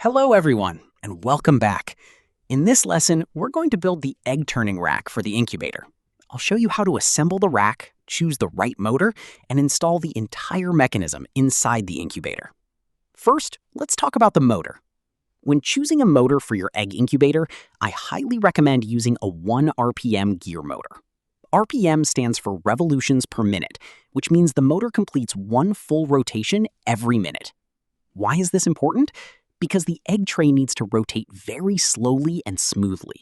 Hello everyone, and welcome back. In this lesson, we're going to build the egg turning rack for the incubator. I'll show you how to assemble the rack, choose the right motor, and install the entire mechanism inside the incubator. First, let's talk about the motor. When choosing a motor for your egg incubator, I highly recommend using a 1 RPM gear motor. RPM stands for revolutions per minute, which means the motor completes one full rotation every minute. Why is this important? Because the egg tray needs to rotate very slowly and smoothly.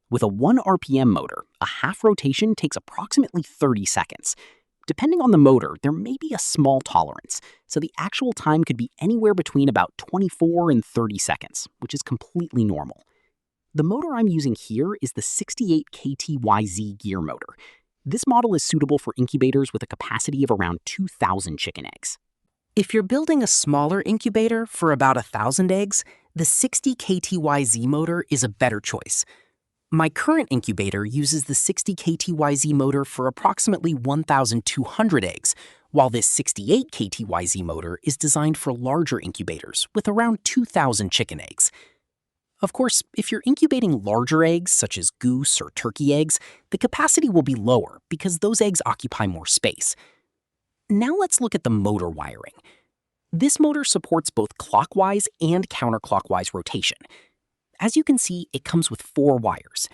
With a 1 RPM motor, a half rotation takes approximately 30 seconds. Depending on the motor, there may be a small tolerance, so the actual time could be anywhere between about 24 and 30 seconds, which is completely normal. The motor I'm using here is the 68 kTYZ gear motor. This model is suitable for incubators with a capacity of around 2,000 chicken eggs. If you're building a smaller incubator for about 1,000 eggs, the 60 kTYZ motor is a better choice. My current incubator uses the 60 kTYZ motor for approximately 1,200 eggs, while this 68 kTYZ motor is designed for larger incubators with around 2,000 chicken eggs. Of course, if you're incubating larger eggs, such as goose or turkey eggs, the capacity will be lower because those eggs occupy more space. Now let's look at the motor wiring. This motor supports both clockwise and counterclockwise rotation. As you can see, it comes with 4 wires.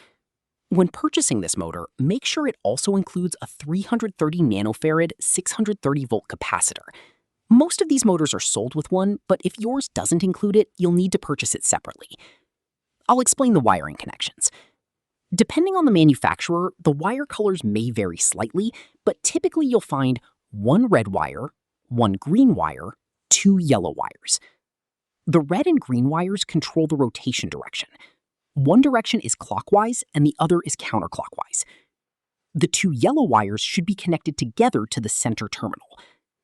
When purchasing this motor, make sure it also includes a 330 nanofarad 630 volt capacitor. Most of these motors are sold with one, but if yours doesn't include it, you'll need to purchase it separately. I'll explain the wiring connections. Depending on the manufacturer, the wire colors may vary slightly, but typically you'll find 1 red wire, 1 green wire, 2 yellow wires. The red and green wires control the rotation direction. One direction is clockwise and the other is counterclockwise. The 2 yellow wires should be connected together to the center terminal.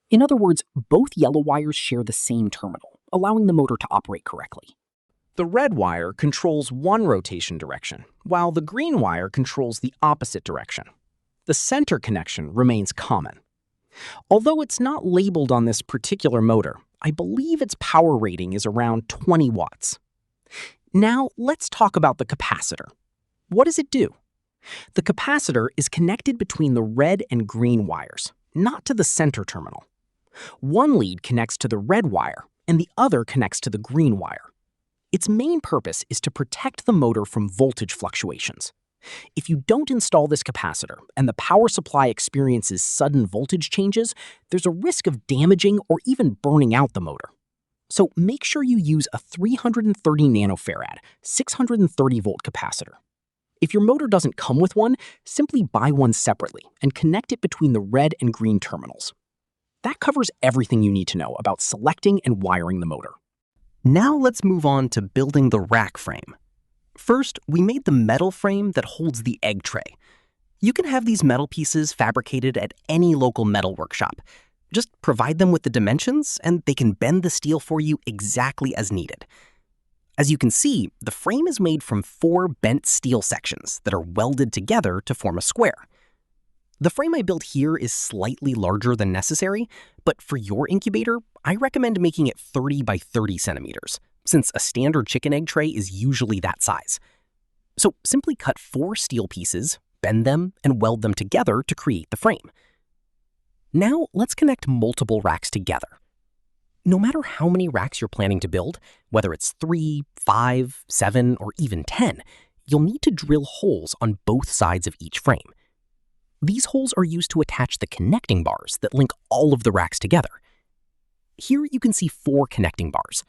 In other words, both yellow wires share the same terminal, allowing the motor to operate correctly. The red wire controls one rotation direction, while the green wire controls the opposite direction. The center connection remains common. Although it's not labeled on this particular motor, I believe its power rating is around 20 watts. Now let's talk about the capacitor. What does it do? The capacitor is connected between the red and green wires, not to the center terminal. One lead connects to the red wire and the other connects to the green wire. Its main purpose is to protect the motor from voltage fluctuations. If you don't install this capacitor and the power supply experiences sudden voltage changes, there's a risk of damaging or even burning out the motor. So make sure you use a 330 nanofarad, 630 volt capacitor. If your motor doesn't come with one, simply buy one separately and connect it between the red and green terminals. That covers everything you need to know about selecting and wiring the motor. Now let's move on to building the rack frame. First, we made the metal frame that holds the egg tray. You can have these metal pieces fabricated at any local metal workshop. Just provide them with the dimensions, and they can bend the steel for you exactly as needed. As you can see, the frame is made from 4 bent steel sections that are welded together to form a square. The frame I built here is slightly larger than necessary, but for your incubator, I recommend making it 30 by 30 centimeters. Since a standard chicken egg tray is usually that size. So simply cut 4 steel pieces, bend them, and weld them together to create the frame. Now let's connect multiple racks together. No matter how many racks you're planning to build, whether it's 3, 5, 7, or even 10, you'll need to drill holes on both sides of each frame. These holes are used to attach the connecting bars that link all of the racks together. Here you can see 4 connecting bars.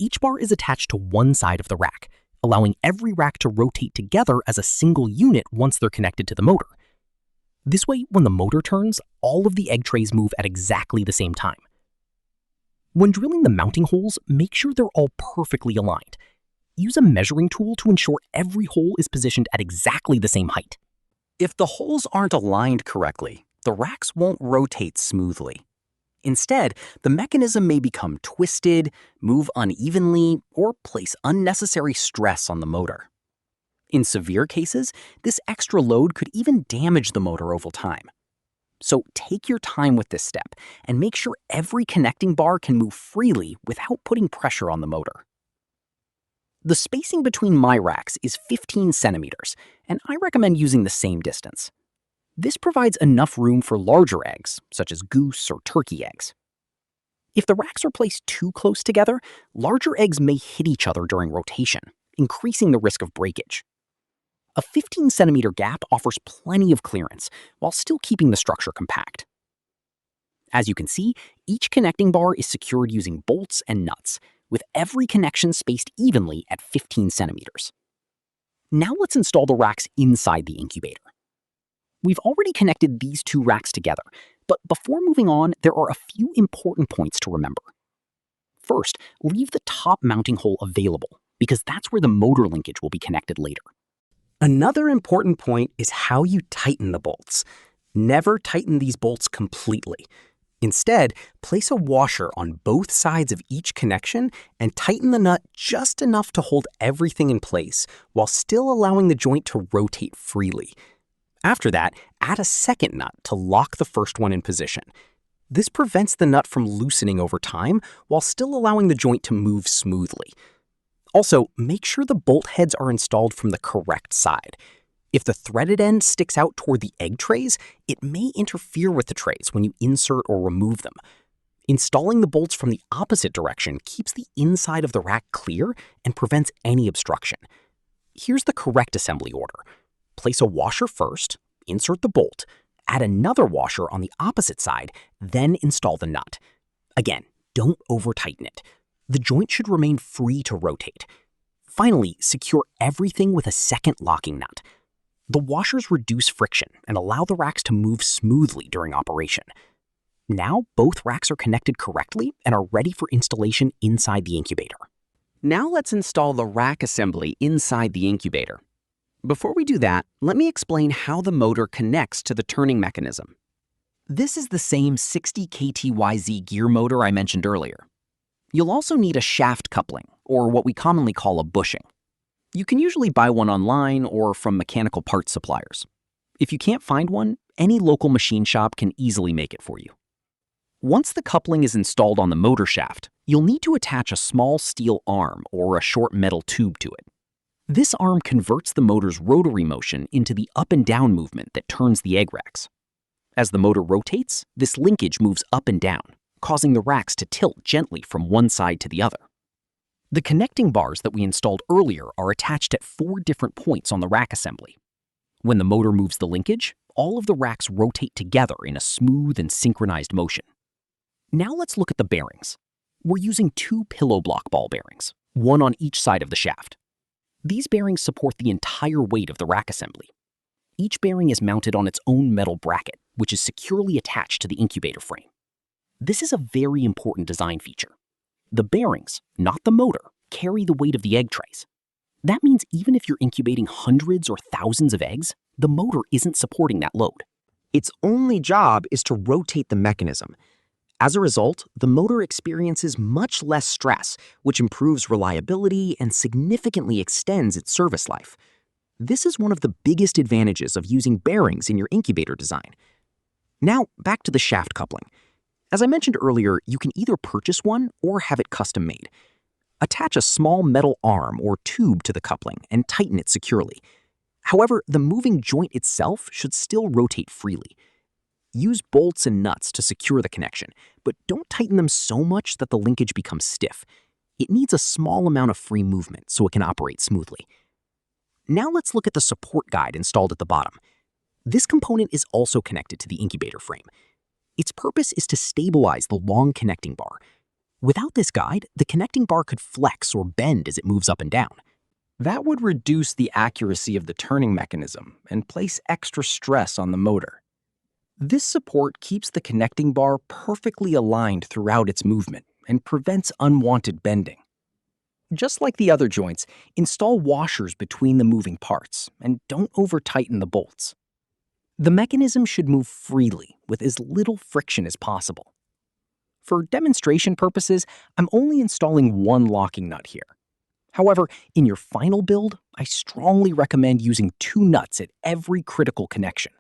Each bar is attached to one side of the rack, allowing every rack to rotate together as a single unit once they're connected to the motor. This way, when the motor turns, all of the egg trays move at exactly the same time. When drilling the mounting holes, make sure they're all perfectly aligned. Use a measuring tool to ensure every hole is positioned at exactly the same height. If the holes aren't aligned correctly, the racks won't rotate smoothly. Instead, the mechanism may become twisted, move unevenly, or place unnecessary stress on the motor. In severe cases, this extra load could even damage the motor over time. So take your time with this step and make sure every connecting bar can move freely without putting pressure on the motor. The spacing between my racks is 15 centimeters, and I recommend using the same distance. This provides enough room for larger eggs, such as goose or turkey eggs. If the racks are placed too close together, larger eggs may hit each other during rotation, increasing the risk of breakage. A 15-centimeter gap offers plenty of clearance while still keeping the structure compact. As you can see, each connecting bar is secured using bolts and nuts, with every connection spaced evenly at 15 centimeters. Now let's install the racks inside the incubator. We've already connected these two racks together, but before moving on, there are a few important points to remember. First, leave the top mounting hole available, because that's where the motor linkage will be connected later. Another important point is how you tighten the bolts. Never tighten these bolts completely. Instead, place a washer on both sides of each connection and tighten the nut just enough to hold everything in place while still allowing the joint to rotate freely. After that, add a second nut to lock the first one in position. This prevents the nut from loosening over time while still allowing the joint to move smoothly. Also, make sure the bolt heads are installed from the correct side. If the threaded end sticks out toward the egg trays, it may interfere with the trays when you insert or remove them. Installing the bolts from the opposite direction keeps the inside of the rack clear and prevents any obstruction. Here's the correct assembly order. Place a washer first, insert the bolt, add another washer on the opposite side, then install the nut. Again, don't over-tighten it. The joint should remain free to rotate. Finally, secure everything with a second locking nut. The washers reduce friction and allow the racks to move smoothly during operation. Now, both racks are connected correctly and are ready for installation inside the incubator. Now let's install the rack assembly inside the incubator. Before we do that, let me explain how the motor connects to the turning mechanism. This is the same 60 kTYZ gear motor I mentioned earlier. You'll also need a shaft coupling, or what we commonly call a bushing. You can usually buy one online or from mechanical parts suppliers. If you can't find one, any local machine shop can easily make it for you. Once the coupling is installed on the motor shaft, you'll need to attach a small steel arm or a short metal tube to it. This arm converts the motor's rotary motion into the up and down movement that turns the egg racks. As the motor rotates, this linkage moves up and down, causing the racks to tilt gently from one side to the other. The connecting bars that we installed earlier are attached at 4 different points on the rack assembly. When the motor moves the linkage, all of the racks rotate together in a smooth and synchronized motion. Now let's look at the bearings. We're using 2 pillow block ball bearings, one on each side of the shaft. These bearings support the entire weight of the rack assembly. Each bearing is mounted on its own metal bracket, which is securely attached to the incubator frame. This is a very important design feature. The bearings, not the motor, carry the weight of the egg trays. That means even if you're incubating hundreds or thousands of eggs, the motor isn't supporting that load. Its only job is to rotate the mechanism. As a result, the motor experiences much less stress, which improves reliability and significantly extends its service life. This is one of the biggest advantages of using bearings in your incubator design. Now, back to the shaft coupling. As I mentioned earlier, you can either purchase one or have it custom made. Attach a small metal arm or tube to the coupling and tighten it securely. However, the moving joint itself should still rotate freely. Use bolts and nuts to secure the connection, but don't tighten them so much that the linkage becomes stiff. It needs a small amount of free movement so it can operate smoothly. Now let's look at the support guide installed at the bottom. This component is also connected to the incubator frame. Its purpose is to stabilize the long connecting bar. Without this guide, the connecting bar could flex or bend as it moves up and down. That would reduce the accuracy of the turning mechanism and place extra stress on the motor. This support keeps the connecting bar perfectly aligned throughout its movement and prevents unwanted bending. Just like the other joints, install washers between the moving parts and don't over-tighten the bolts. The mechanism should move freely with as little friction as possible. For demonstration purposes, I'm only installing one locking nut here. However, in your final build, I strongly recommend using 2 nuts at every critical connection.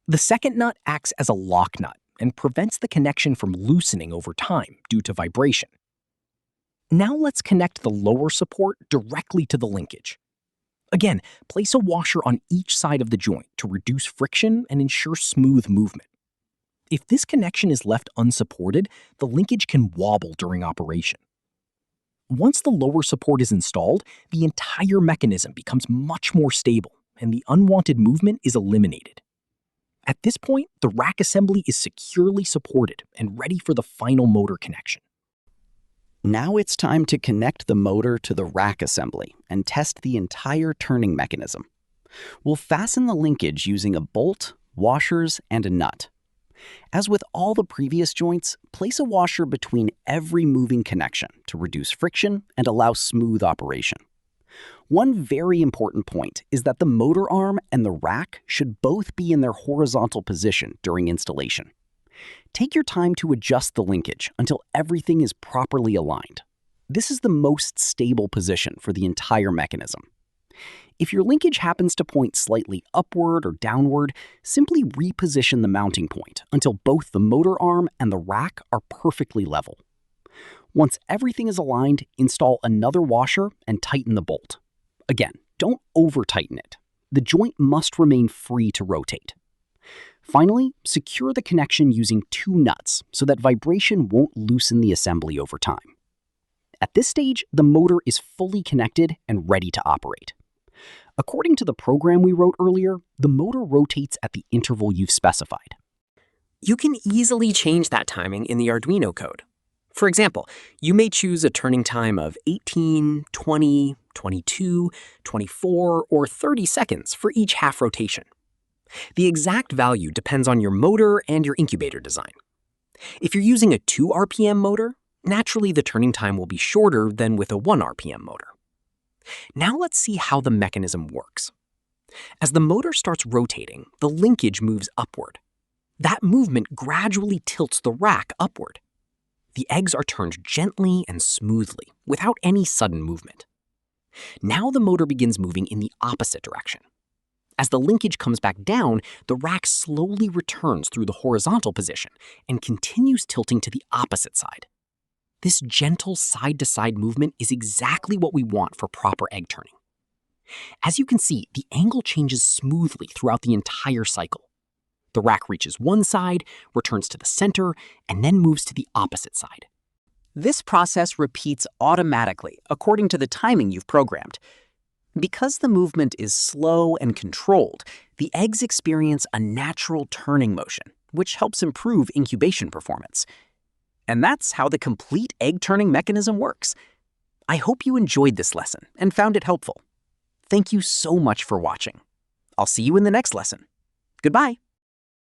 The second nut acts as a lock nut and prevents the connection from loosening over time due to vibration. Now let's connect the lower support directly to the linkage. Again, place a washer on each side of the joint to reduce friction and ensure smooth movement. If this connection is left unsupported, the linkage can wobble during operation. Once the lower support is installed, the entire mechanism becomes much more stable and the unwanted movement is eliminated. At this point, the rack assembly is securely supported and ready for the final motor connection. Now it's time to connect the motor to the rack assembly and test the entire turning mechanism. We'll fasten the linkage using a bolt, washers, and a nut. As with all the previous joints, place a washer between every moving connection to reduce friction and allow smooth operation. One very important point is that the motor arm and the rack should both be in their horizontal position during installation. Take your time to adjust the linkage until everything is properly aligned. This is the most stable position for the entire mechanism. If your linkage happens to point slightly upward or downward, simply reposition the mounting point until both the motor arm and the rack are perfectly level. Once everything is aligned, install another washer and tighten the bolt. Again, don't over-tighten it. The joint must remain free to rotate. Finally, secure the connection using 2 nuts so that vibration won't loosen the assembly over time. At this stage, the motor is fully connected and ready to operate. According to the program we wrote earlier, the motor rotates at the interval you've specified. You can easily change that timing in the Arduino code. For example, you may choose a turning time of 18, 20, 22, 24, or 30 seconds for each half rotation. The exact value depends on your motor and your incubator design. If you're using a 2 RPM motor, naturally the turning time will be shorter than with a 1 RPM motor. Now let's see how the mechanism works. As the motor starts rotating, the linkage moves upward. That movement gradually tilts the rack upward. The eggs are turned gently and smoothly, without any sudden movement. Now the motor begins moving in the opposite direction. As the linkage comes back down, the rack slowly returns through the horizontal position and continues tilting to the opposite side. This gentle side-to-side movement is exactly what we want for proper egg turning. As you can see, the angle changes smoothly throughout the entire cycle. The rack reaches one side, returns to the center, and then moves to the opposite side. This process repeats automatically according to the timing you've programmed. Because the movement is slow and controlled, the eggs experience a natural turning motion, which helps improve incubation performance. And that's how the complete egg turning mechanism works. I hope you enjoyed this lesson and found it helpful. Thank you so much for watching. I'll see you in the next lesson. Goodbye.